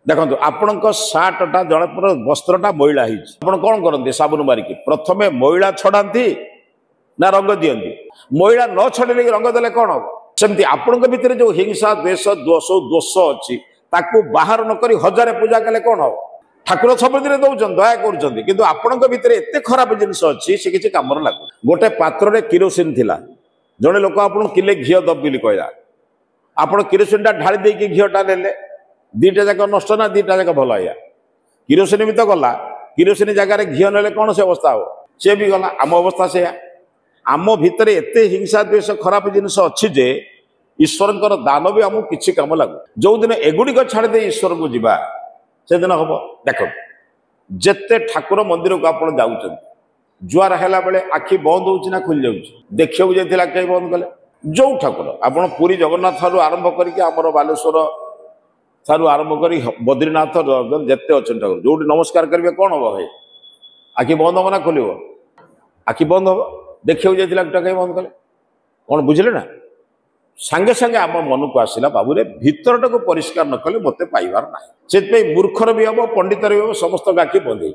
देखो आपण सार्टा जड़े वस्त्रटा मैला आप कौन करते साबुन मारिकी प्रथमे मैला छड़ाती ना रंग दियंती मैला न छड़े रंग देले कौन हम सेमती आपण भितर जो हिंसा द्वेष दोष अच्छी ताकू बाहर नक हजारे पूजा कले कौन हम ठाकुर सबुदिन दौरान दया कर आपण भितर एत खराब जिनस अच्छी से किसी कम लगू गोटे पात्र किरोसिन थिला जड़े लोक आप किले घी दब बोली कहला आप किरोसिन ढाली देकी घीटा ने दीटा जाक नष्ट ना दीटा जाक भल या किरोसिन भी तो गला किरोसिन जगार घी ना कौन से अवस्था हो सी भी गला आम अवस्था से आम भितर एत हिंसा द्वेष खराब जिनस अच्छी जे ईश्वर दान भी आमको किसी कम लगू जो दिन एगुड़िक छाड़दे ईश्वर को जीवा से दिन हम देख जिते ठाकुर मंदिर को आप जाऊँ जुआर है बेले आखि बंद हो खुली जाऊँ देखा जाता कहीं बंद कले जो ठाकुर आप पुरी जगन्नाथ आरंभ करमर बालेश्वर ठारू आरंभ कर बद्रीनाथ जिते अच्छे ठाकुर जो नमस्कार करेंगे कौन हम भाई आखि बंद हम ना खोल आखि बंद हम देखा जाता कहीं बंद कले कौन बुझे ना सांगे सांगे आम मन को आसला बाबू भितरटा को परिष्कार न कले मत पाइबार ना से मूर्खर भी हम पंडितर भी हम समस्त आखि बंद हो